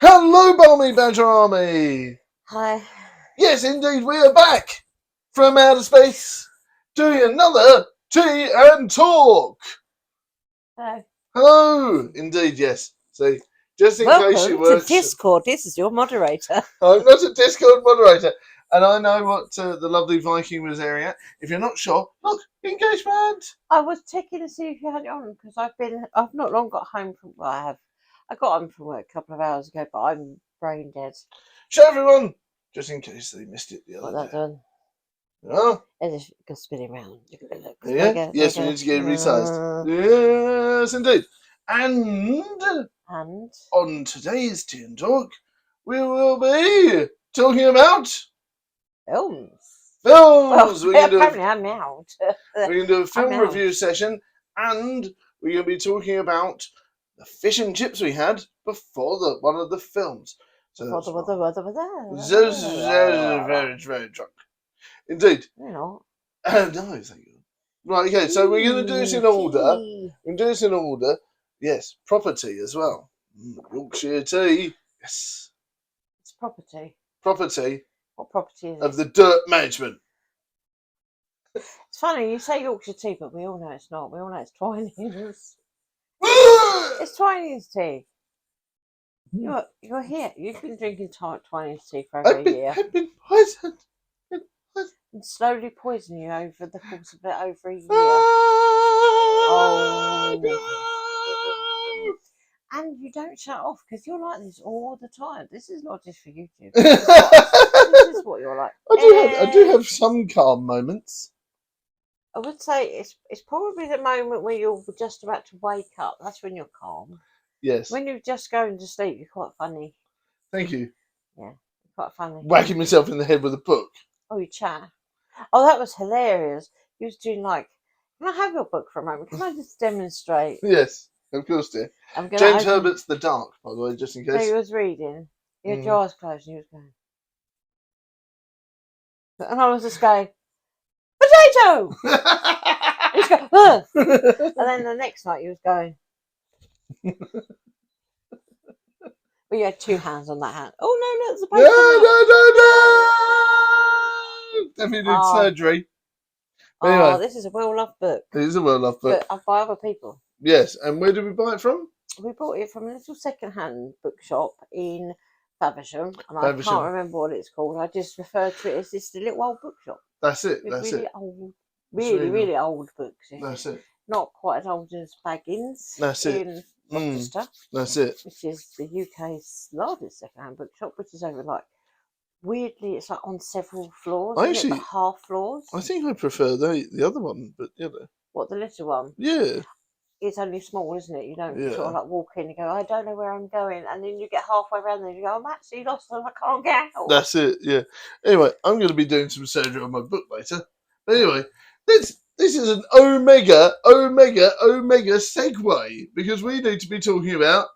Hello, Balmy Badger Army! Hi. Yes, indeed, we are back from outer space doing another Tea and Talk. Hello. Hello, indeed, yes. See, just in case you Welcome weren't to Discord. This is your moderator. I'm not a Discord moderator, and I know what the lovely Viking was airing at. If you're not sure, look, engagement. I was checking to see if you had it on because I've not long got home from. Well, I got home from work a couple of hours ago, but I'm brain dead. Show everyone, just in case they missed it the What other that day. done? Oh, It's just go spinning around. yeah, yes, we need to get it resized. Yes, indeed. And on today's Tea and Talk, we will be talking about films. films. Well, apparently I'm out. We're going to do a film I'm review out. session, and we're going to be talking about the fish and chips we had before one of the films. So that's very drunk. Indeed. You're not. No, thank you. Right, okay, so we're going to do this in order. We're going to do this in order. Yes, proper tea as well. Yorkshire tea. Yes. It's property. Property. What property is it? Of the dirt management. It's funny, you say Yorkshire tea, but we all know it's not. We all know it's Twinings. It's Twinings tea. You're here. You've been drinking Twinings tea for over a year. I've been poisoned. And slowly poison you over the course of it over a year. Oh, no. And you don't shut off because you're like this all the time. This is not just for YouTube. This is what you're like. I do have some calm moments. I would say it's probably the moment where you're just about to wake up. That's when you're calm. Yes. When you're just going to sleep, you're quite funny. Thank you. Yeah, you're quite funny. Whacking myself in the head with a book. Oh, you chat. Oh, that was hilarious. You was doing like, can I have your book for a moment? Can I just demonstrate? Yes, of course, dear. James Herbert's The Dark, by the way, just in case. No, he was reading. He had your eyes closed and he was going. And I was just going, potato! He was going, ugh! And then the next night he was going. Well, you had two hands on that hand. Oh, no, that's a potato. No! Definitely did surgery. Anyway, this is a well-loved book. It is a well-loved book. But by other people. Yes, and where did we buy it from? We bought it from a little second-hand bookshop in Faversham, and I can't remember what it's called. I just refer to it as just a little old bookshop. That's it. With That's really it. Old, really old books. That's it. Not quite as old as Baggins. That's it. In Rochester. That's it. Which is the UK's largest second-hand bookshop, which is over like. Weirdly, it's like on several floors. Actually, half floors. I think I prefer the other one, but you know. What, the little one? Yeah. It's only small, isn't it? You don't sort of like walk in and go, I don't know where I'm going, and then you get halfway around and you go, I'm actually lost and I can't get out. That's it. Yeah. Anyway, I'm going to be doing some surgery on my book later. But anyway, this is an omega segue because we need to be talking about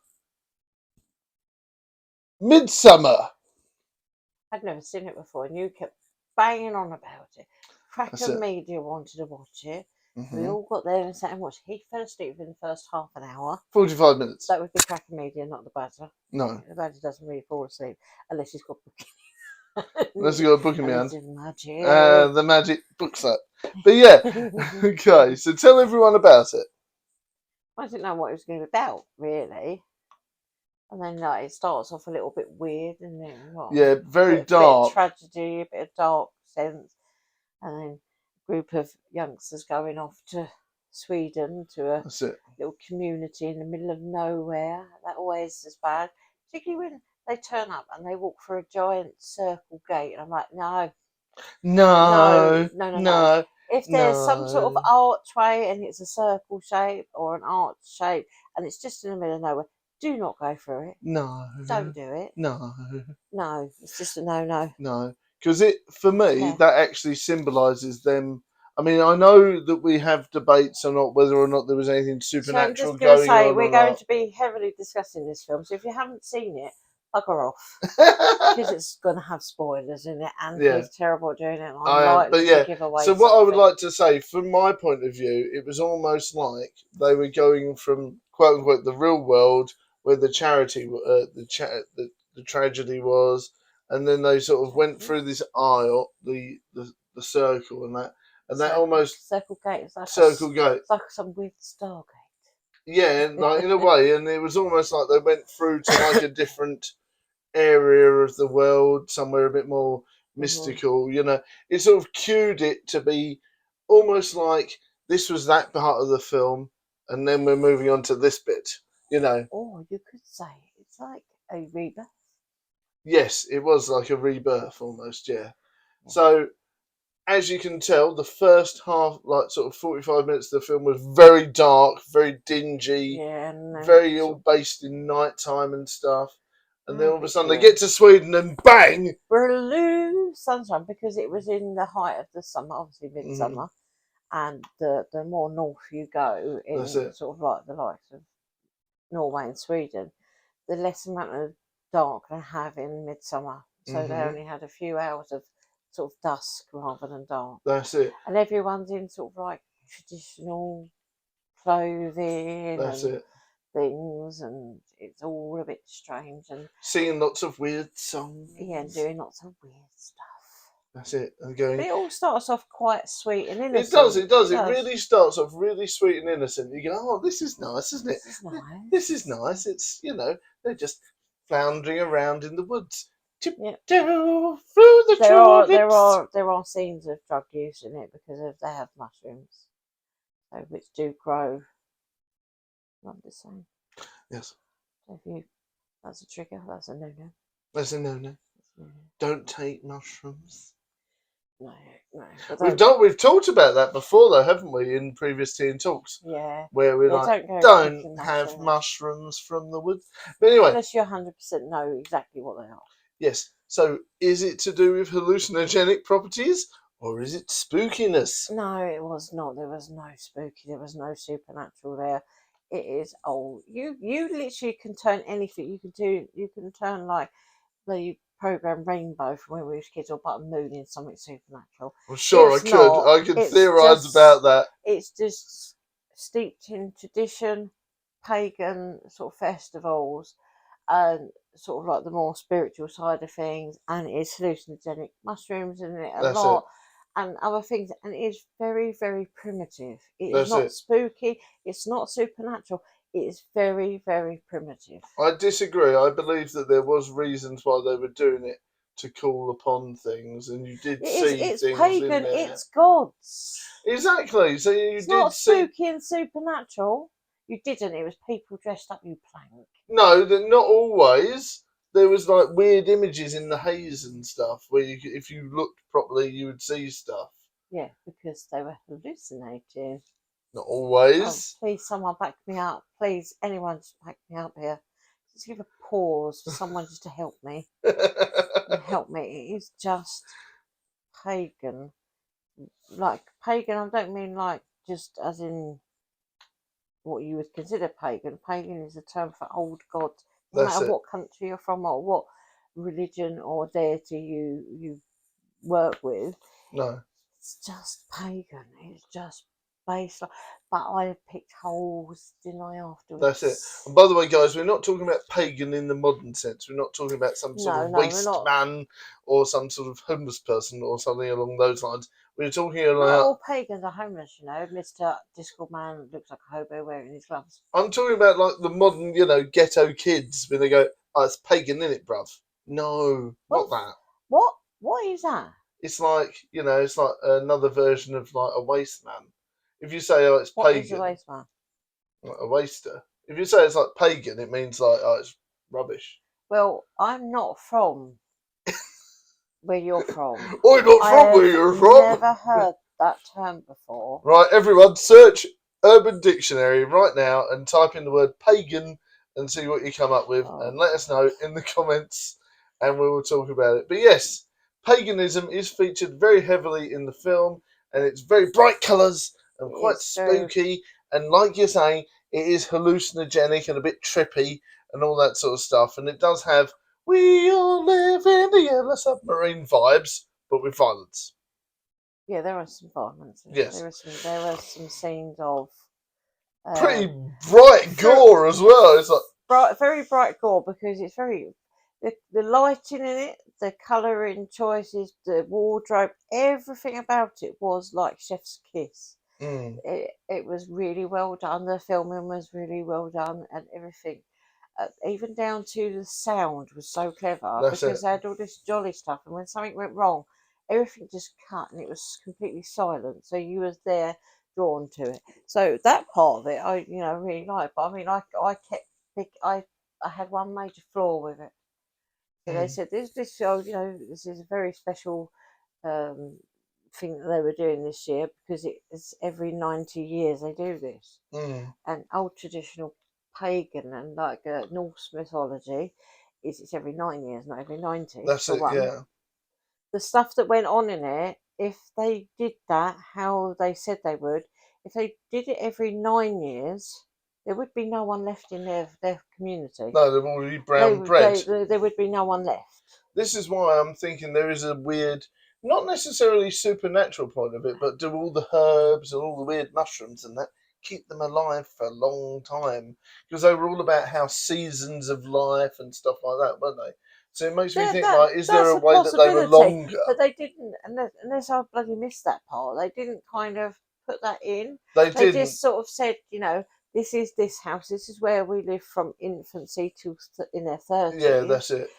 Midsummer. I'd never seen it before, and you kept banging on about it. Cracker Media wanted to watch it. Mm-hmm. We all got there and sat and watched. He fell asleep in the first half an hour. 45 minutes. That would be Cracker Media, not the Badger. No. The Badger doesn't really fall asleep unless he's got booking. Unless he's got a book in my hand. Magic. The magic book set. But yeah, okay, so tell everyone about it. I didn't know what it was going to be about, really. And then it starts off a little bit weird, and then very dark. A bit of tragedy, a bit of dark sense, and then a group of youngsters going off to Sweden to a little community in the middle of nowhere. That always is bad, particularly when they turn up and they walk through a giant circle gate, and I'm like, no. If there's some sort of archway and it's a circle shape or an arch shape, and it's just in the middle of nowhere. Do not go through it. No. Don't do it. No. No, it's just a no. No, because for me, that actually symbolises them. I mean, I know that we have debates on whether or not there was anything supernatural going on. So I'm just going to say, we're going to be heavily discussing this film, so if you haven't seen it, bugger off. Because it's going to have spoilers in it, and he's terrible at doing it. To give away so what I would like to say, from my point of view, it was almost like they were going from, quote unquote, the real world, where the charity, the the tragedy was, and then they sort of went through this aisle, the circle, and that almost circle gate. It's like circle gate. It's like some weird Stargate. Yeah, like in a way, and it was almost like they went through to like a different area of the world, somewhere a bit more mystical. You know, it sort of cued it to be almost like this was that part of the film, and then we're moving on to this bit. You know. Or you could say it's like a rebirth. Yes, it was like a rebirth almost. Yeah. So, as you can tell, the first half, like sort of 45 minutes of the film, was very dark, very dingy, very all based in nighttime and stuff. And then all of a sudden they get to Sweden and bang! Blue sunshine, because it was in the height of the summer, obviously midsummer. And the more north you go, in sort of like the likes of Norway and Sweden, the less amount of dark they have in midsummer. So they only had a few hours of sort of dusk rather than dark. That's it. And everyone's in sort of like traditional clothing and things, and it's all a bit strange, and singing lots of weird songs. Yeah, and doing lots of weird stuff. That's it. And going. But it all starts off quite sweet and innocent. It does. It really starts off really sweet and innocent. You go, oh, this is nice, isn't it? This is nice. This is nice. It's, you know, they're just floundering around in the woods. Yep. Through the there are scenes of drug use in it because they have mushrooms, which do grow. I'm just saying. Yes. That's a trigger. That's a no-no. That's a no-no. Don't take mushrooms. No. We've talked about that before, though, haven't we? In previous Teen Talks. Yeah. Where we're don't have mushrooms from the woods. But anyway, unless you 100% know exactly what they are. Yes. So, is it to do with hallucinogenic properties, or is it spookiness? No, it was not. There was no spooky. There was no supernatural there. It is old. You literally can turn anything. You can turn like the program Rainbow from when we were kids, or Button Moon in something supernatural. Well, sure, I could theorise about that. It's just steeped in tradition, pagan sort of festivals, and sort of like the more spiritual side of things, and it's hallucinogenic mushrooms in it and other things, and it is very, very primitive. It's not spooky, it's not supernatural, it is very, very primitive. I disagree. I believe that there was reasons why they were doing it to call upon things, and you did see it's things pagan, in there. it's gods. Exactly. So it's not spooky and supernatural. You didn't. It was people dressed up, you plank. No, not always. There was like weird images in the haze and stuff where if you looked properly, you would see stuff. Yeah, because they were hallucinating. Not always. Oh, please, someone back me up. Please, anyone just back me up here. Just give a pause for someone just to help me. Help me. It is just pagan. Like pagan, I don't mean like just as in what you would consider pagan. Pagan is a term for old gods. No matter what country you're from or what religion or deity you work with. No. It's just pagan. It's just based on... But I picked holes, didn't I, afterwards? That's it. And by the way, guys, we're not talking about pagan in the modern sense. We're not talking about some sort of waste man or some sort of homeless person or something along those lines. We're talking about... Not all pagans are homeless, you know. Mr. Disco Man looks like a hobo wearing his gloves. I'm talking about like the modern, ghetto kids when they go, oh, it's pagan, innit, bruv? No, not that. What? What is that? It's like, it's like another version of like a waste man. If you say, oh, it's pagan. What is a waste man? Like a waster. If you say it's like pagan, it means like, oh, it's rubbish. Well, I'm not from where you're from. I'm not from where you're from. I've never heard that term before. Right, everyone, search Urban Dictionary right now and type in the word pagan and see what you come up with, and let us know in the comments, and we will talk about it. But yes, paganism is featured very heavily in the film, and it's very bright colours and quite spooky, and like you're saying, it is hallucinogenic and a bit trippy and all that sort of stuff, and it does have "We all live in the yellow submarine" vibes, but with violence. Yeah, there are some violence. Yes, there were some scenes of pretty bright gore as well. It's like very bright gore, because it's very the lighting in it, the colouring choices, the wardrobe, everything about it was like Chef's Kiss. It was really well done. The filming was really well done, and everything, even down to the sound, was so clever. That's because it. they had all this jolly stuff, and when something went wrong, everything just cut, and it was completely silent. So you was there, drawn to it. So that part of it, I really like. But I mean, I had one major flaw with it. So they said this show, this is a very special um, thing that they were doing this year, because it's every 90 years they do this. And old traditional pagan and like Norse mythology it's every 9 years, not every 90. That's for it, one. yeah. The stuff that went on in it, if they did that how they said they would, if they did it every 9 years, there would be no one left in their community. No, they've already brown bread. There would be no one left. This is why I'm thinking there is a weird, not necessarily supernatural point of it, but do all the herbs and all the weird mushrooms and that keep them alive for a long time? Because they were all about how seasons of life and stuff like that, weren't they? So it makes me think, like, is there a way that they were longer? But they didn't, unless I bloody missed that part, they didn't kind of put that in. They They didn't. just sort of said, this is this house, this is where we live from infancy to in their 30s. Yeah, that's it.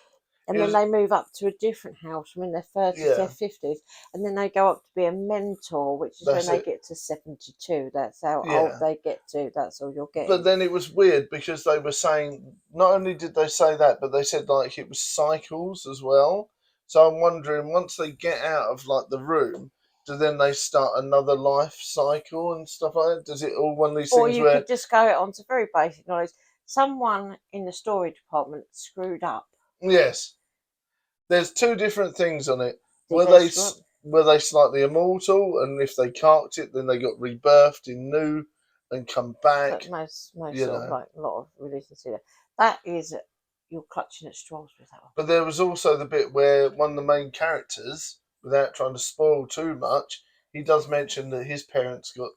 And then they move up to a different house from in their 30s to their 50s. And then they go up to be a mentor, which is when they get to 72. That's how old they get to. That's all you're getting. But then it was weird because they were saying, not only did they say that, but they said like it was cycles as well. So I'm wondering, once they get out of like the room, do then they start another life cycle and stuff like that? Does it all one of these or things you where... could just go on to very basic knowledge. Someone in the story department screwed up. Yes. There's two different things on it. Were they slightly immortal, and if they carked it, then they got rebirthed in new and come back? But most sort of like a lot of religions see that. That is, you're clutching at straws with that one. But there was also the bit where one of the main characters, without trying to spoil too much, he does mention that his parents got,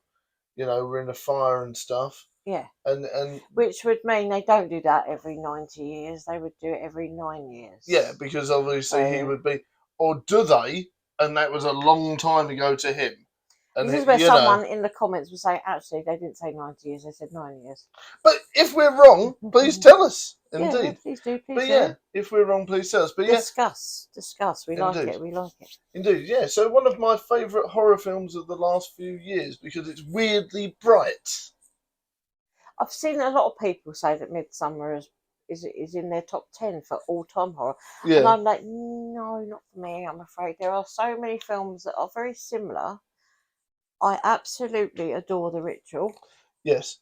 were in a fire and stuff. Yeah. And which would mean they don't do that every 90 years. They would do it every 9 years. Yeah, because obviously he would be... Or do they? And that was a long time ago to him. And this is where someone in the comments would say, actually, they didn't say 90 years, they said 9 years. But if we're wrong, please tell us. Indeed. Yeah, please do. But yeah, if we're wrong, please tell us. But discuss. We like it. Indeed, yeah. So one of my favourite horror films of the last few years, because it's weirdly bright. I've seen a lot of people say that Midsummer is in their top 10 for all-time horror. Yeah. And I'm like, no, not for me, I'm afraid. There are so many films that are very similar. I absolutely adore The Ritual. Yes.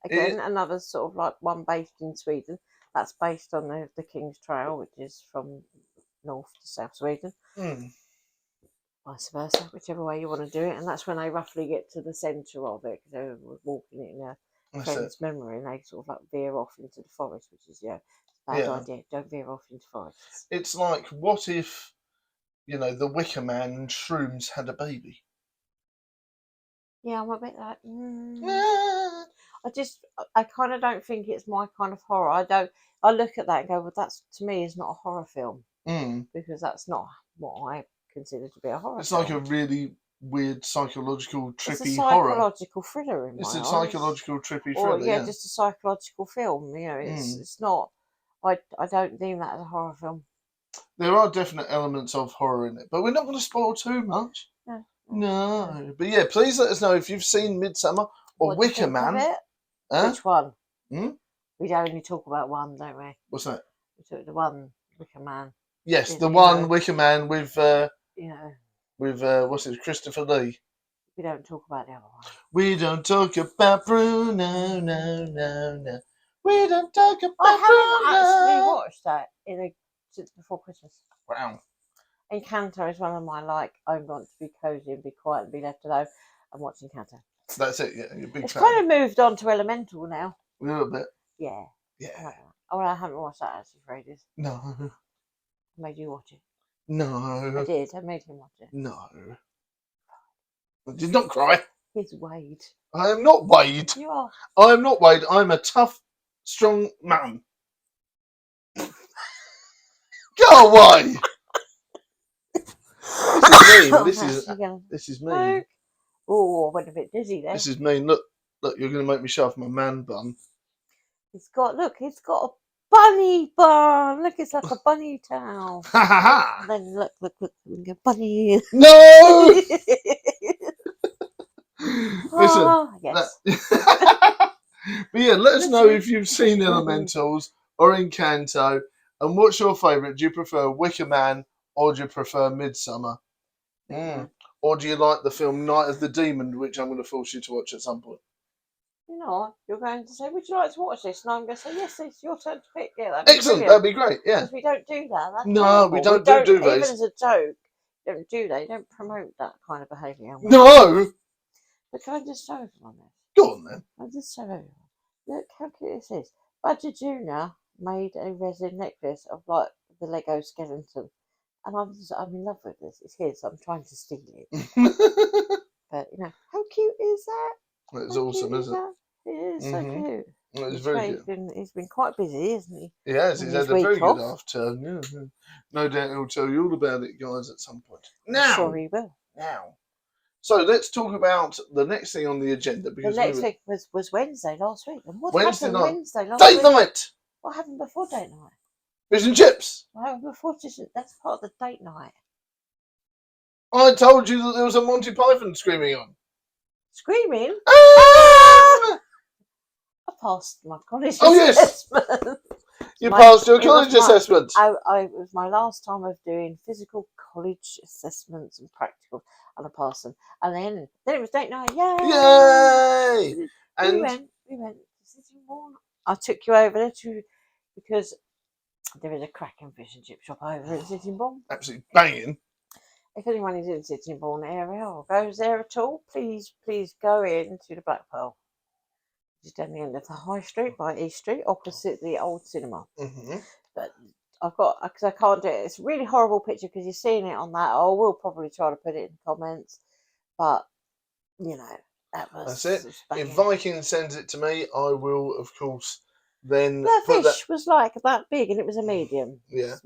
Again, another sort of like one based in Sweden. That's based on the King's Trail, which is from north to south Sweden. Vice versa, whichever way you want to do it. And that's when they roughly get to the centre of it, because they were walking it in a friend's memory, and they sort of like veer off into the forest, which is a bad idea. Don't veer off into forests. It's like, what if, the Wicker Man and Shrooms had a baby? Yeah, I'm a bit like, I kind of don't think it's my kind of horror. I look at that and go, well, that's, to me, is not a horror film. Because that's not what I consider to be a horror film. It's like a really weird psychological trippy it's a psychological horror. Thriller in my eyes. It's a psychological trippy thriller. Yeah, just a psychological film. It's not. I don't deem that as a horror film. There are definite elements of horror in it, but we're not going to spoil too much. No. But yeah, please let us know if you've seen Midsummer or Wicker Man. Which one? We only talk about one, don't we? What's that? We took the one Wicker Man. Yes, the one Wicker Man with what's it, Christopher Lee. We don't talk about the other one. We don't talk about Bruno, no. We don't talk about Bruno. I haven't actually watched that since before Christmas. Wow. Encanto is one of my, I want to be cosy and be quiet and be left alone. I'm watching Encanto. That's it, yeah. You're a big it's fan. kind of moved on to Elemental now. A little bit. Yeah. Yeah. I haven't watched that actually for ages. No. I made you watch it. No. I did. I made him watch it. No. I did not cry. He's Wade. I am not Wade. You are. I am not Wade. I'm a tough, strong man. Go away. This is me. Oh, I went a bit dizzy there. This is me. Look, you're going to make me shove my man bun. It's got a bunny bun. Look, it's like a bunny tail. Ha ha ha. Then look, a bunny. No. Listen. Oh, yes. But yeah, let us know if you've seen Elementals or Encanto, and what's your favourite? Do you prefer Wicker Man or do you prefer Midsummer? Or do you like the film Night of the Demon, which I'm going to force you to watch at some point? You know, you're going to say, would you like to watch this? And I'm going to say, yes, it's your turn to pick. Yeah, Excellent, that'd be great, yeah. Because we don't do that. That's no, horrible. we don't do duvets. Even as a joke, don't do that. You don't promote that kind of behaviour. No! But can I just show everyone on this? Go on then. I'll just show everyone. Look how cute this is. Badger Jr. made a resin necklace of like the Lego skeleton. And I'm in love with this. It's his. I'm trying to steal it. But, you know, how cute is that? It's awesome, isn't it? It is so cute. It's very cute. He's been quite busy, isn't he? Yes, he's had a very good afternoon. Yeah. No doubt he'll tell you all about it, guys, at some point. Now! Sure he will. Now. So let's talk about the next thing on the agenda. Because the next week was Wednesday last week. And what Wednesday happened night? Wednesday last Date week? night! What happened before date night? Fish and chips! What happened before? That's part of the date night. I told you that there was a Monty Python screaming on. Screaming? Ah! I passed my college assessment. You passed your college assessment. It was my last time of doing physical college assessments and practical, and I passed them. And then it was date night. Yay! Yay! And we went to Sittingbourne. I took you over there because there is a cracking fish and chip shop over at Sittingbourne. Absolutely banging. If anyone is in the Sittingbourne area or goes there at all, please go into the Black Pearl. Just down the end of the High Street by East Street, opposite the old cinema. But because I can't do it. It's a really horrible picture because you're seeing it on that. I will probably try to put it in the comments, but you know that's it. If Viking sends it to me, I will, of course, then. The fish was like that big, and it was a medium. Yeah,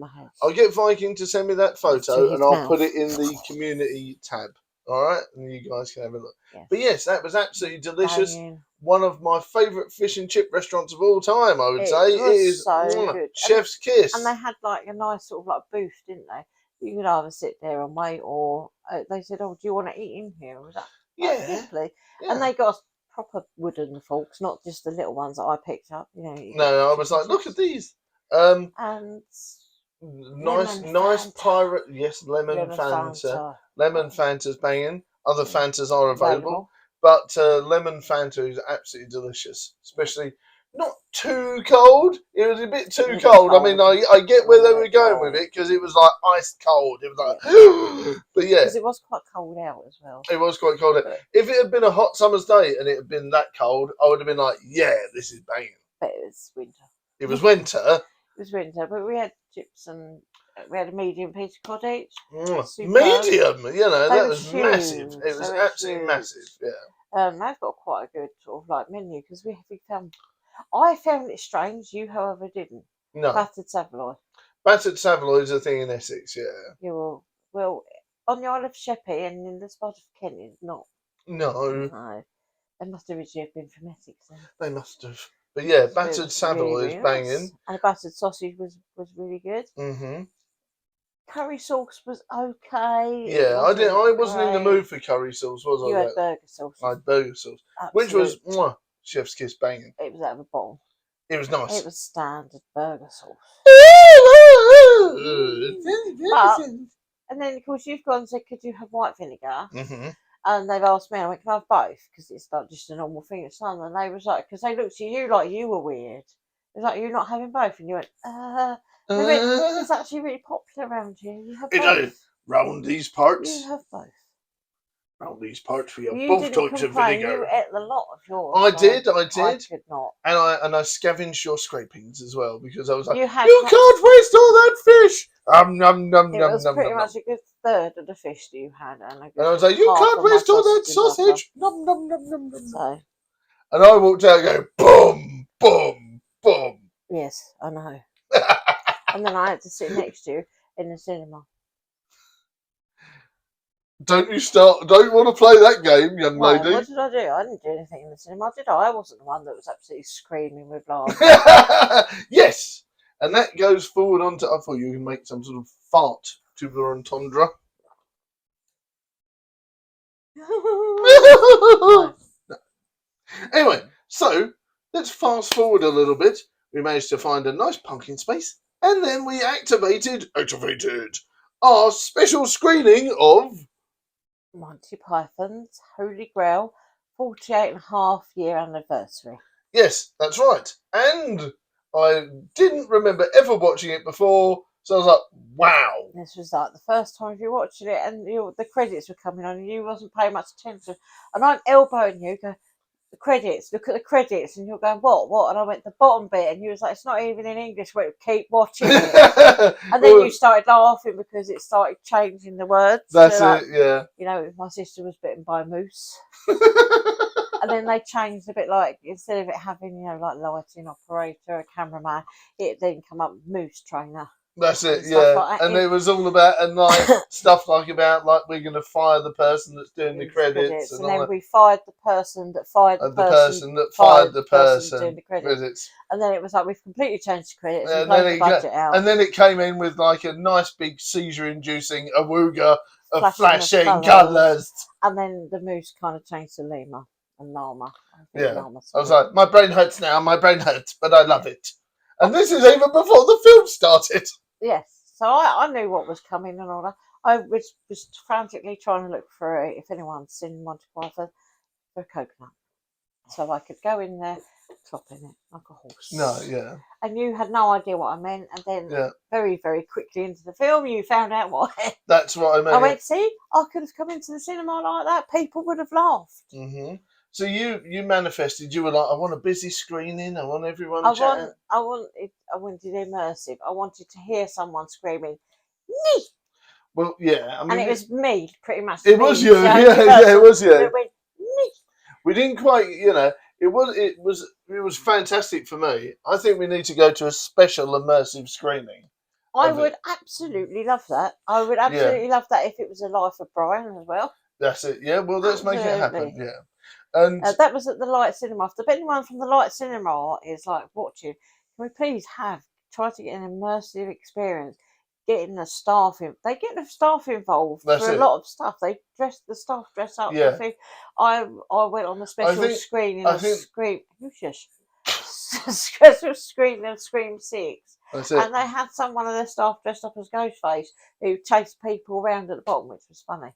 I'll get Viking to send me that photo, and I'll put it in the community tab. All right, and you guys can have a look. Yes. But yes, that was absolutely delicious. One of my favourite fish and chip restaurants of all time, I would say. It is so good. Chef's kiss. And they had like a nice sort of like booth, didn't they? You could either sit there and wait, or they said, "Oh, do you want to eat in here?" And was that yes, please. Yeah. And they got proper wooden forks, not just the little ones that I picked up. You know. No, I was like, look at these. And nice pirate. Yes, lemon Fanta. Lemon Fanta's banging. Other Fantas are available. But lemon Fanta is absolutely delicious, especially not too cold. It was a bit too cold. I mean, I get where they were going with it because it was like ice cold. It was like, but yeah. Because it was quite cold out as well. It was quite cold out. If it had been a hot summer's day and it had been that cold, I would have been like, yeah, this is banging. But it was winter. It was winter. It was winter, but we had chips and we had a medium piece of cod each. Medium, you know, that was massive. It was absolutely massive, yeah. They've got quite a good sort of like menu because we found. I found it strange. You, however, didn't. No. Battered saveloy. Battered saveloy is a thing in Essex, yeah. You well on the Isle of Sheppey and in this part of Kent, it's not. No. They must originally have been from Essex then. They must have. But yeah, battered saveloy is banging. And the battered sausage was really good. Curry sauce was okay. Yeah, I wasn't in the mood for curry sauce, was I? You had burger sauce. I had burger sauce, which was chef's kiss banging. It was out of a bottle. It was nice. It was standard burger sauce. And then of course you've gone and said, could you have white vinegar? And they've asked me, I went, can I have both? Because it's not just a normal thing at some. And they was like, because they looked at you like you were weird. It was like, you're not having both. And you went, it's actually really popular around here. You have both. Round these parts. You have both. Round these parts, we have both types of vinegar. You ate a lot of yours. I did. I could not. And I scavenged your scrapings as well because I was like, you can't waste all that fish. It was pretty much a good third of the fish that you had, and I was like, you can't waste all that sausage. And I walked out going, boom, boom, boom. Yes, I know. And then I had to sit next to you in the cinema. Don't want to play that game, young lady. What did I do? I didn't do anything in the cinema, did I? I wasn't the one that was absolutely screaming with laughter. Yes, and that goes forward onto. I thought you could make some sort of fart tubular entendre. No. Anyway, so let's fast forward a little bit. We managed to find a nice pumpkin space, and then we activated our special screening of Monty Python's Holy Grail 48.5-year anniversary. Yes, that's right. And I didn't remember ever watching it before, so I was like, wow. This was like the first time you watched it, and the credits were coming on, and you wasn't paying much attention. And I'm elbowing you, go, the credits, look at the credits, and you're going, what? And I went, the bottom bit, and you was like, it's not even in English, went, keep watching it. And then you started laughing because it started changing the words. That's it, yeah. You know, my sister was bitten by a moose. And then they changed a bit, like, instead of it having, you know, like lighting operator, a cameraman, it then come up moose trainer. That's it, yeah. Like that. And it was all about, and like stuff like about, like, we're going to fire the person that's doing the credits. And then we fired the person that fired the person that fired the person doing the credits. And then it was like, we've completely changed the credits and blown the budget out. And then it came in with like a nice big seizure-inducing awooga of flashing colours. And then the moose kind of changed to llama and llama. Yeah. I was like, my brain hurts now, but I love it. And this is even before the film started. Yes, so I knew what was coming and all that. I was frantically trying to look for if anyone's seen Monty Python for a coconut, so I could go in there, clopping it like a horse. No, yeah. And you had no idea what I meant, and then very, very quickly into the film, you found out why. That's what I meant. I went, see, I could have come into the cinema like that. People would have laughed. Mm-hmm. So you manifested. You were like, I want a busy screening. I want everyone chatting. I wanted immersive. I wanted to hear someone screaming, "Nee!" Well, yeah. I mean, and it was me, pretty much. It was you. Yeah, it was you. It went, "Nee!" We didn't quite, you know. It was fantastic for me. I think we need to go to a special immersive screening. I would absolutely love that. I would absolutely love that if it was a Life of Brian as well. That's it. Yeah. Well, let's make it happen. Yeah. And that was at the Light Cinema. If anyone from the Light Cinema is like watching, can we please try to get an immersive experience? Getting the staff in, they get the staff involved for a lot of stuff. The staff dress up. Yeah. I went on the special screening of Scream. Special screening of Scream 6. That's it. And they had one of their staff dressed up as Ghostface who chased people around at the bottom, which was funny.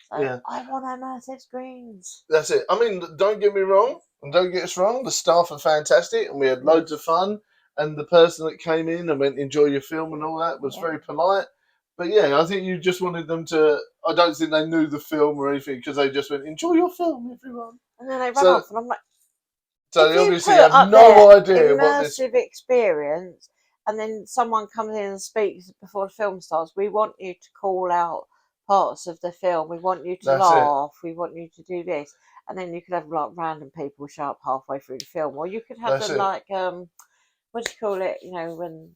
So I want immersive screens. That's it. I mean, don't get me wrong, and don't get us wrong, the staff are fantastic, and we had loads of fun, and the person that came in and went, enjoy your film and all that was very polite. But yeah, I think you just wanted them to, I don't think they knew the film or anything, because they just went, enjoy your film, everyone. And then they ran off, and I'm like, so they obviously have no idea what this immersive experience, and then someone comes in and speaks before the film starts, we want you to call out parts of the film, we want you to laugh, we want you to do this, and then you could have like random people show up halfway through the film, or you could have them like what do you call it, you know, when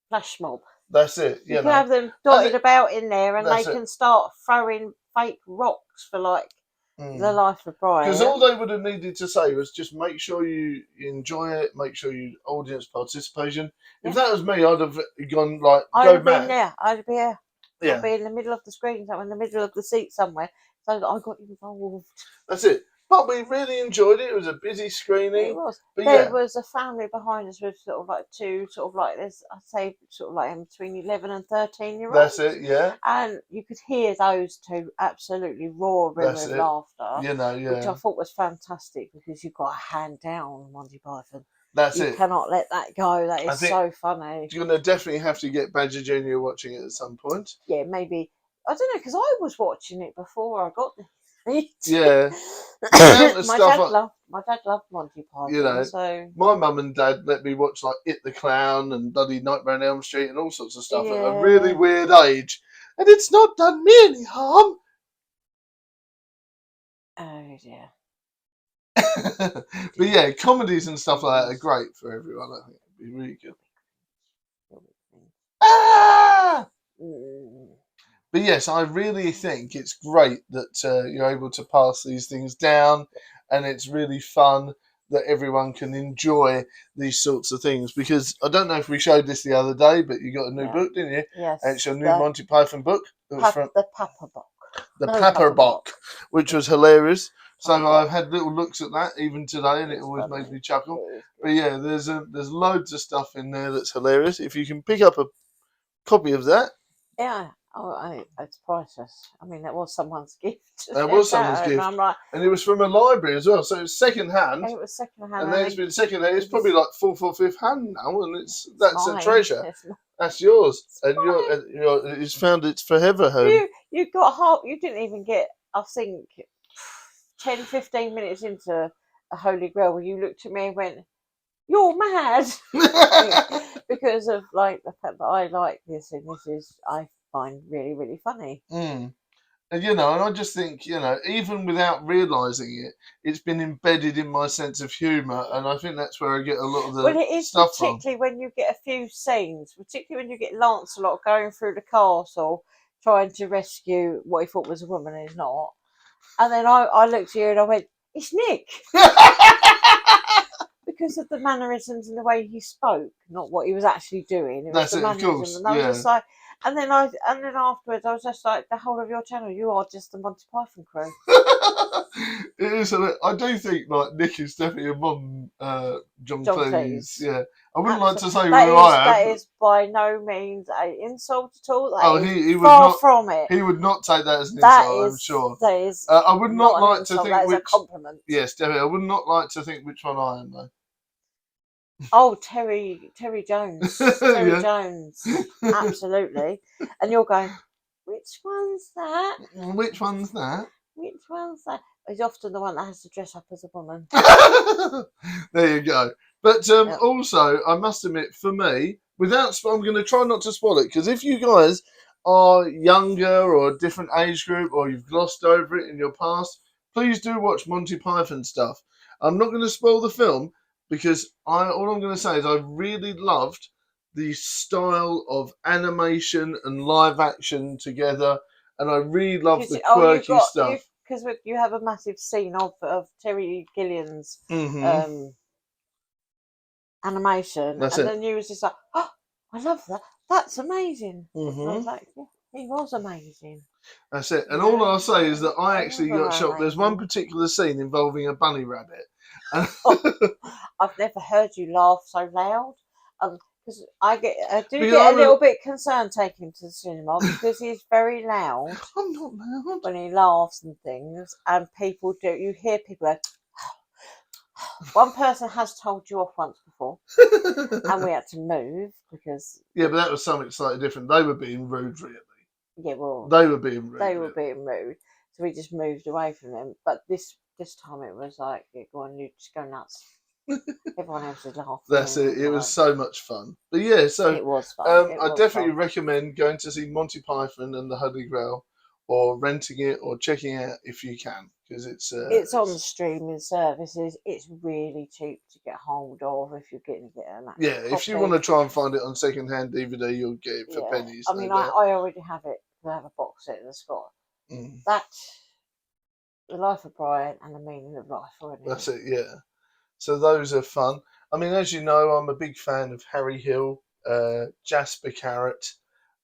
flash mob. That's it. You can have them dotted about in there, and they can start throwing fake rocks for like the Life of Brian. Because all they would have needed to say was just make sure you enjoy it, make sure you audience participation. If that was me, I'd have gone like I'd been there. I'd be here. I'd be in the middle of the screen, in the middle of the seat somewhere. So I got involved. That's it. But we really enjoyed it. It was a busy screening. It was. But there was a family behind us with sort of like two, sort of like this, I'd say sort of like between 11 and 13-year-olds. That's it, yeah. And you could hear those two absolutely roaring with laughter. You know, which I thought was fantastic because you've got a hand down on Monty Python. That's it. You cannot let that go. That is so funny. You're going to definitely have to get Badger Jr. watching it at some point. Yeah, maybe. I don't know, because I was watching it before I got there. Yeah. My dad loved Monty Python. You know, so my mum and dad let me watch like It the Clown and bloody Nightmare on Elm Street and all sorts of stuff at a really weird age. And it's not done me any harm. Oh dear. But yeah, comedies and stuff like that are great for everyone. I think it'd be really good. Ah! But yes, I really think it's great that you're able to pass these things down, and it's really fun that everyone can enjoy these sorts of things. Because I don't know if we showed this the other day, but you got a new book, didn't you? Yes. And it's your new Monty Python book. It was from the Papa Book. the Papa Book, which was hilarious. So I've had little looks at that even today, and it always makes me chuckle. But yeah, there's loads of stuff in there that's hilarious. If you can pick up a copy of that. Yeah. Oh, it's priceless. I mean, that was someone's gift. That was someone's gift. And it was from a library as well, so it was second hand. It was second hand. And then it's been second hand. It's probably like fourth or fifth hand now, and that's a treasure. That's yours. And it's found its forever home. You got you didn't even get, I think, 10, 15 minutes into a Holy Grail where you looked at me and went, "You're mad," because of like the fact that I like this, and I find really, really funny. And and I just think, even without realising it, it's been embedded in my sense of humour, and I think that's where I get a lot of the well, it is stuff particularly when you get a few scenes, particularly when you get Lancelot going through the castle trying to rescue what he thought was a woman and is not, and then I looked at you and I went, "It's Nick." Because of the mannerisms and the way he spoke, not what he was actually doing. That's it, of course. And I was just like, and then afterwards, I was just like, the whole of your channel, you are just the Monty Python crew. It is. I do think like Nick is definitely among John Cleese. Yeah, I wouldn't like to say who I am. That is by no means an insult at all. He would far not, from it. He would not take that as an insult. I'm sure. That is. I would not like to think which. A compliment. Yes, definitely. I would not like to think which one I am though. Oh, Terry Jones. Terry Jones. Absolutely. And you're going, which one's that? Which one's that? Which one's that? He's often the one that has to dress up as a woman. There you go. But also, I must admit, for me, I'm going to try not to spoil it, because if you guys are younger or a different age group, or you've glossed over it in your past, please do watch Monty Python stuff. I'm not going to spoil the film, because all I'm going to say is I really loved the style of animation and live action together, and I really loved the quirky stuff. Because you have a massive scene of Terry Gilliam's animation, then you was just like, "Oh, I love that! That's amazing!" Mm-hmm. I was like, "Yeah, he was amazing." That's it. And all I'll say is that I actually got shocked. There's one particular scene involving a bunny rabbit. I've never heard you laugh so loud. Because I get a little bit concerned taking him to the cinema, because he's very loud. I'm not loud. When he laughs and things, and you hear people go, one person has told you off once before, and we had to move because... Yeah, but that was something slightly different. They were being rude, really. Yeah, well... They were being rude. They were being rude, so we just moved away from them. But this time it was like, yeah, go on, you just go nuts. Everyone else is laughing. That's it. It was so much fun. But yeah, so... It was fun. I definitely recommend going to see Monty Python and the Holy Grail, or renting it, or checking it out if you can, because it's on the streaming services. It's really cheap to get hold of if you're getting an actual copy. If you want to try and find it on second-hand DVD, you'll get it for pennies. I mean, I already have it. I have a box set that's got that, The Life of Brian and The Meaning of Life. That's it, yeah. So those are fun. I mean, as you know, I'm a big fan of Harry Hill, Jasper Carrot,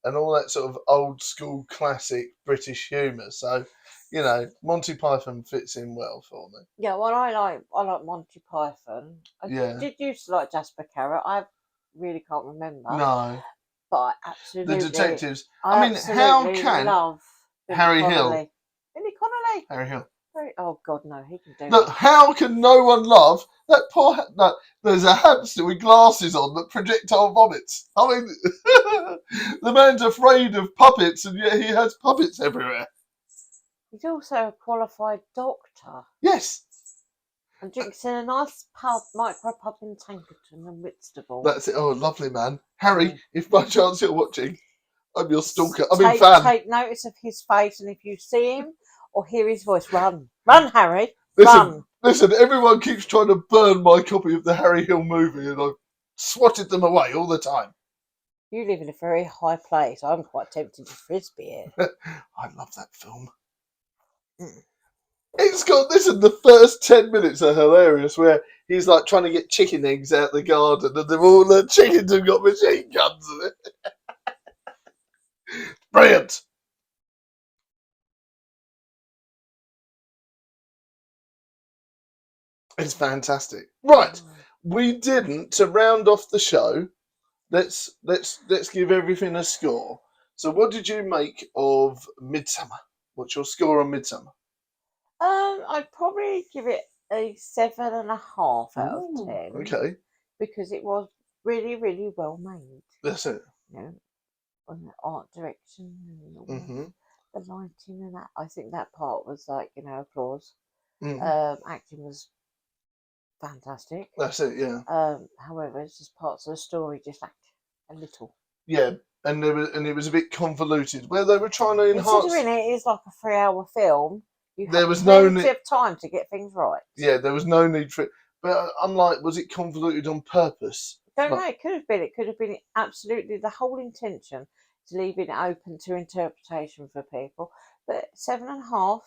and all that sort of old school classic British humour. So, Monty Python fits in well for me. Yeah, well, I like Monty Python. I did used to like Jasper Carrot. I really can't remember. No. But I absolutely... The detectives. I mean, how can... love Harry Hill. Billy Connolly. Harry Hill. Oh, God, no, he can do Look, how can no one love that poor... No, there's a hamster with glasses on that projectile vomits. I mean, the man's afraid of puppets, and yet he has puppets everywhere. He's also a qualified doctor. Yes. And drinks in a nice micro pub in Tankerton and Whitstable. That's it. Oh, lovely man. Harry, if by chance you're watching, I'm your stalker. Fan. Take notice of his face, and if you see him or hear his voice, run. Run, Harry. Run. Listen, everyone keeps trying to burn my copy of the Harry Hill movie, and I've swatted them away all the time. You live in a very high place. I'm quite tempted to frisbee it. I love that film. It's got this, and the first 10 minutes are hilarious, where he's like trying to get chicken eggs out the garden, and all the chickens have got machine guns in it. Brilliant. It's fantastic. Right, we didn't, to round off the show. Let's give everything a score. So, what did you make of Midsummer? What's your score on Midsummer? I'd probably give it a 7.5 out of 10. Okay. Because it was really, really well made. That's it. You know, on the art direction and the lighting and that. I think that part was like, applause. Acting was fantastic. That's it, yeah. However, it's just parts of the story just lacked a little. Yeah, and it was a bit convoluted where they were trying to enhance. Considering it is like a 3-hour film, there was no plenty of time to get things right. Yeah, there was no need for it. But I'm like, was it convoluted on purpose? Don't know. It could have been. It could have been absolutely the whole intention to leave it open to interpretation for people. But 7.5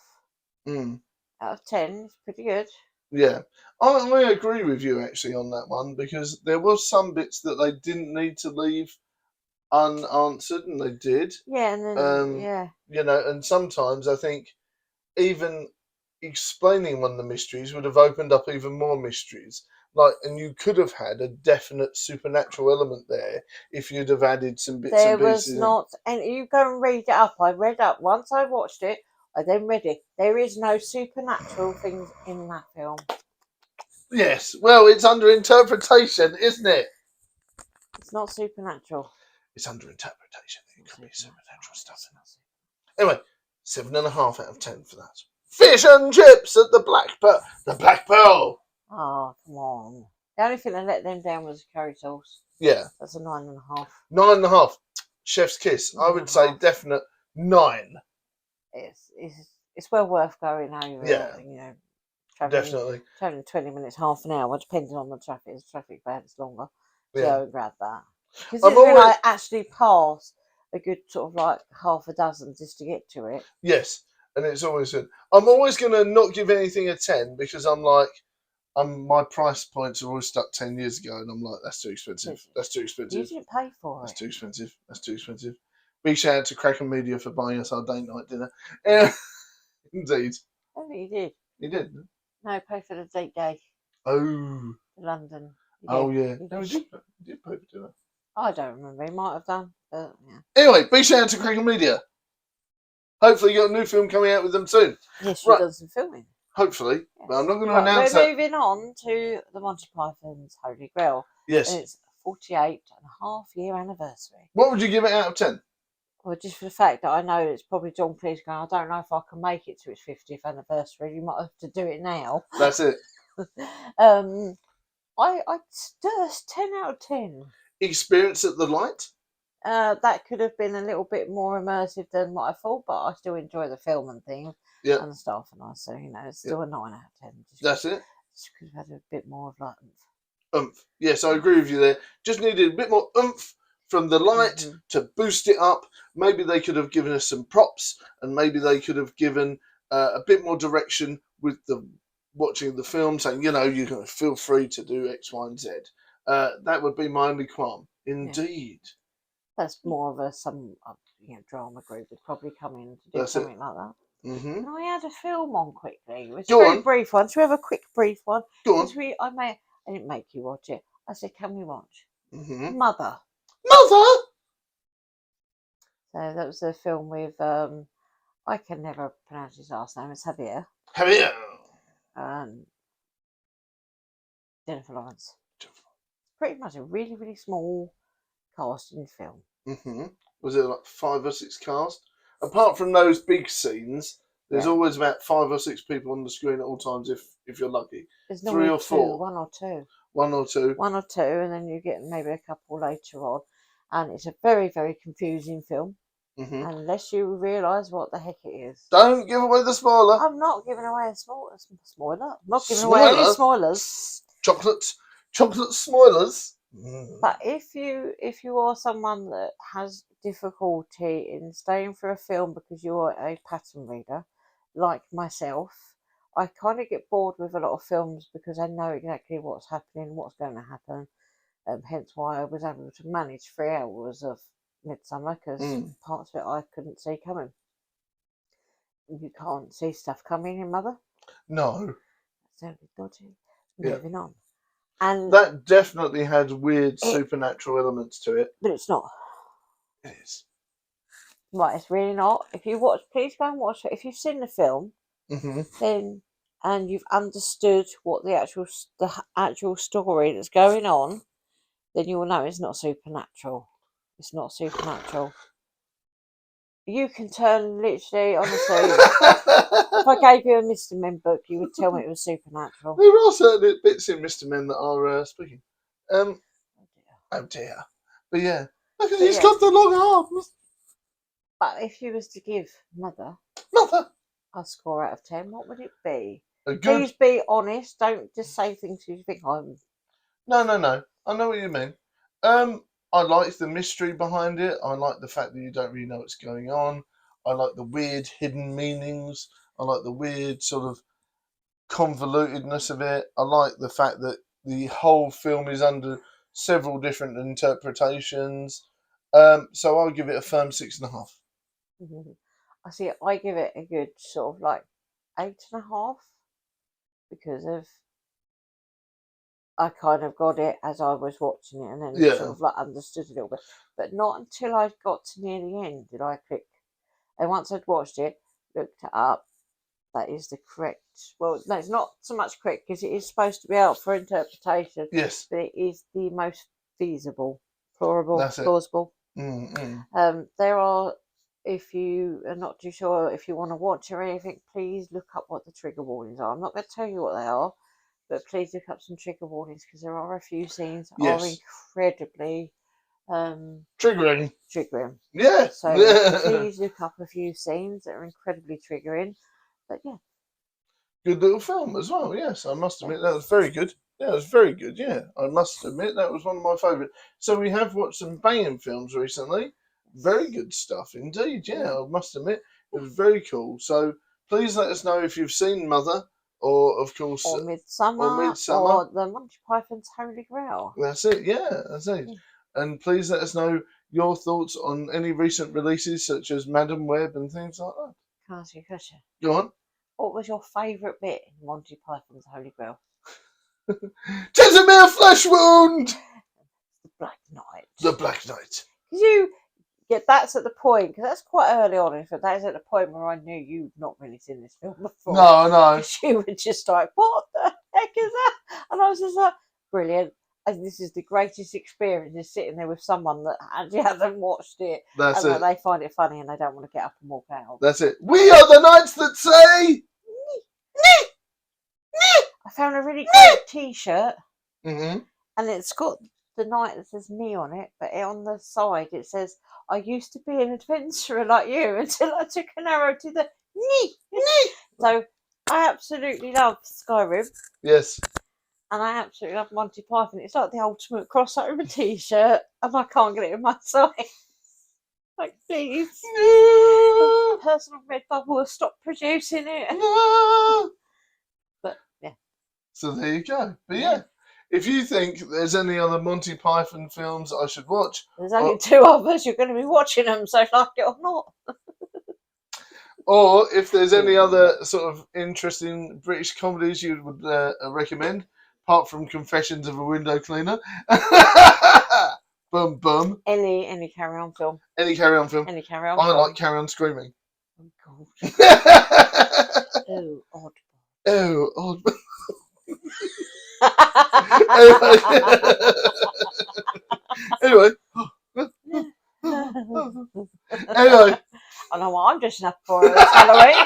out of 10 is pretty good. Yeah, I agree with you actually on that one, because there was some bits that they didn't need to leave unanswered, and they did. Yeah, and then and sometimes I think even explaining one of the mysteries would have opened up even more mysteries. And you could have had a definite supernatural element there if you'd have added some bits and pieces. There was not, and you go and read it up. I read up once I watched it. I then read it. There is no supernatural things in that film. Yes, well, it's under interpretation, isn't it? It's not supernatural. It's under interpretation. It could be supernatural stuff in it. Anyway, 7.5 out of 10 for that. Fish and chips at the Black Pearl. The Black Pearl. Oh, come on. The only thing that let them down was the curry sauce. Yeah. That's a 9.5. 9.5. Chef's kiss. I would say definite 9. It's well worth going over. Yeah. Definitely. Traveling 20 minutes, half an hour, depending on the traffic. If the traffic bad, it's longer. So I would grab that. Because I actually pass a good sort of like half a dozen just to get to it. Yes. And it's always good. I'm always going to not give anything a 10 because I'm like, my price points are always stuck 10 years ago, and I'm like, that's too expensive. That's too expensive. You didn't pay for it. That's too expensive. That's too expensive. Big shout out to Kraken Media for buying us our date night dinner. Indeed. Oh, you did. You did? No, pay for the date day. Oh. London. Oh, yeah. No, we did pay for dinner. I don't remember. He might have done, but yeah. Anyway, big shout out to Kraken Media. Hopefully you got a new film coming out with them soon. Yes, we've done some filming. Hopefully. Yes. But I'm not going to announce that. We're moving on to the Monty Python's Holy Grail. Yes. And it's 48.5-year anniversary. What would you give it out of 10? Well, just for the fact that I know it's probably John Cleese going, I don't know if I can make it to its 50th anniversary. You might have to do it now. That's it. I just 10 out of 10. Experience at the light? That could have been a little bit more immersive than what I thought, but I still enjoy the film and things and the stuff, and so it's still a 9 out of 10. That's it. Just could have had a bit more of like oomph. Yes, I agree with you there. Just needed a bit more oomph from the light to boost it up. Maybe they could have given us some props, and maybe they could have given a bit more direction with the watching the film, saying, you can feel free to do X, Y, and Z. That would be my only qualm. Indeed. Yeah. That's more of some drama group would probably come in to do something like that. Mm-hmm. And I had a film on quickly. It's a very brief one. Should we have a quick brief one? Go on. I didn't make you watch it. I said, can we watch? Mm-hmm. Mother. So that was a film with, I can never pronounce his last name. It's Javier. Jennifer Lawrence. Pretty much a really, really small casting film. Mm-hmm. Was it like 5 or 6 cast? Apart from those big scenes, there's always about 5 or 6 people on the screen at all times if you're lucky. There's 3 or 4. 1 or 2. 1 or 2. 1 or 2, and then you get maybe a couple later on. And it's a very, very confusing film. Mm-hmm. Unless you realise what the heck it is. Don't give away the spoiler. I'm not giving away a spoiler. I'm not giving away any spoilers. Chocolate spoilers. But if you are someone that has difficulty in staying for a film because you're a pattern reader, like myself, I kind of get bored with a lot of films because I know exactly what's happening, what's going to happen. Hence why I was able to manage 3 hours of Midsummer, because parts of it I couldn't see coming. You can't see stuff coming in Mother. No. That's only dodgy. Moving on. And that definitely had weird supernatural elements to it. But it's not. It is. Right, it's really not. If you watch, please go and watch it. If you've seen the film, then and you've understood what the actual story that's going on, then you will know it's not supernatural. It's not supernatural. You can turn literally, honestly. If I gave you a Mr. Men book, you would tell me it was supernatural. There are certain bits in Mr. Men that are spooky. Oh dear. But yeah, look at he's got the long arms. But if you was to give Mother a score out of 10, what would it be? Please be honest. Don't just say things you think I'm. No. I know what you mean. I like the mystery behind it. I like the fact that you don't really know what's going on. I like the weird hidden meanings. I like the weird sort of convolutedness of it. I like the fact that the whole film is under several different interpretations. So I'll give it a firm 6.5. I see. I give it a good sort of like 8.5 because of I kind of got it as I was watching it, and then sort of like understood a little bit, but not until I got to near the end did I click. And once I'd watched it, looked it up, that is the correct. Well, no, it's not so much correct because it is supposed to be out for interpretation. Yes, but it is the most feasible, plausible. There are. If you are not too sure if you want to watch or anything, please look up what the trigger warnings are. I'm not going to tell you what they are, but please look up some trigger warnings because there are a few scenes that are incredibly triggering. Yeah. So please look up a few scenes that are incredibly triggering. But yeah. Good little film as well, yes. I must admit that was very good. Yeah, it was very good, yeah. I must admit that was one of my favourite. So we have watched some banging films recently. Very good stuff indeed, yeah. I must admit. It was very cool. So please let us know if you've seen Mother or, of course... Or Midsummer. Or the Monty Python's Holy Grail. That's it, yeah. That's it. Yeah. And please let us know your thoughts on any recent releases such as Madam Web and things like that. Can I ask you a question? Go on. What was your favourite bit in Monty Python's Holy Grail? "'Tis a mere flesh wound!" The Black Knight. The Black Knight. That's at the point, because that's quite early on, in fact, that is at the point where I knew you'd not really seen this film before. No. You were just like, what the heck is that? And I was just like, brilliant. And this is the greatest experience, is sitting there with someone that actually hasn't watched it. That's it. And they find it funny and they don't want to get up and walk out. That's it. We are the knights that say... I found a really great T-shirt. Mm-hmm. And it's got the knight that says "me" on it, but on the side it says, "I used to be an adventurer like you until I took an arrow to the knee." So I absolutely love Skyrim. Yes. And I absolutely love Monty Python. It's like the ultimate crossover T-shirt, and I can't get it in my size. Like, please. No. The person on Redbubble will stop producing it. No. But yeah. So there you go. But yeah. If you think there's any other Monty Python films I should watch... There's only 2 of us. You're going to be watching them, so like it or not. Or if there's any other sort of interesting British comedies you would recommend, apart from Confessions of a Window Cleaner. Bum bum. Any Carry On film. Any Carry On film. Any Carry On I film. like Carry On Screaming. Oh, God. Oh, odd. Oh, odd. Anyway. Anyway. I know what I'm dressing up for this Halloween.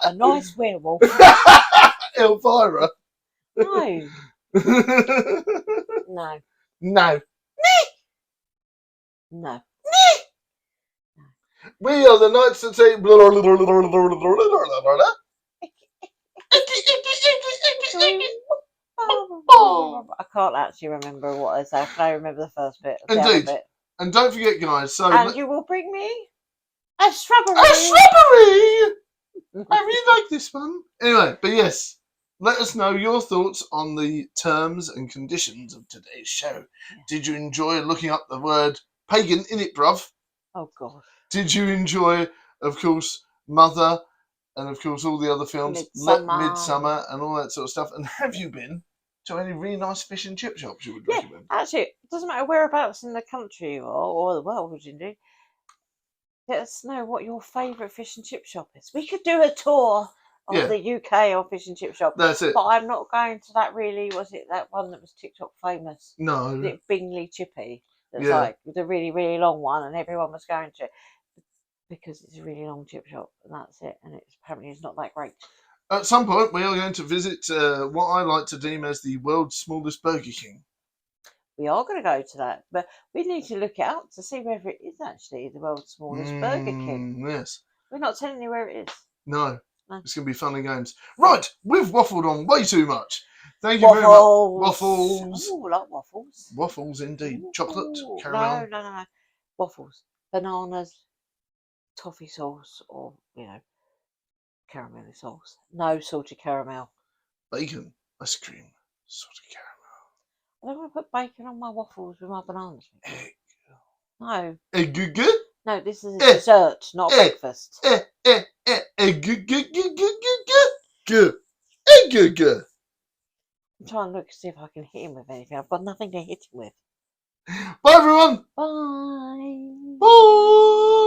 A nice werewolf. Elvira. No. No. No. No. We are the knights that say... I can't actually remember what they say. I can only remember the first bit. The Indeed. other bit. And don't forget, guys. So And you will bring me a strawberry. A strawberry! I really like this one. Anyway, but yes, let us know your thoughts on the terms and conditions of today's show. Yeah. Did you enjoy looking up the word pagan in it, bruv? Oh, God. Did you enjoy, of course, Mother and, of course, all the other films, Midsummer and all that sort of stuff? And have you been to any really nice fish and chip shops you would recommend? Actually, it doesn't matter whereabouts in the country you are, or the world, would you do? Let us know what your favourite fish and chip shop is. We could do a tour of the UK or fish and chip shop. That's it. But I'm not going to that really, was it that one that was TikTok famous? No. Was it Bingley Chippy? That's like the really, really long one, and everyone was going to it because it's a really long chip shop, and that's it. And apparently it's not that great. At some point, we are going to visit what I like to deem as the world's smallest Burger King. We are going to go to that, but we need to look it up to see whether it is actually the world's smallest Burger King. Yes. We're not telling you where it is. No. It's going to be fun and games. Right, we've waffled on way too much. Thank you very much. Waffles. Oh, like waffles. Waffles, indeed. Ooh. Chocolate, caramel. No. Waffles. Bananas, toffee sauce, or, caramel sauce. No salted caramel. Bacon, ice cream, salted caramel. I don't want to put bacon on my waffles with my bananas. Egg. No. Egg good? No, this is a dessert, not a breakfast. Egg good. I'm trying to look to see if I can hit him with anything. I've got nothing to hit him with. Bye, everyone. Bye. Bye.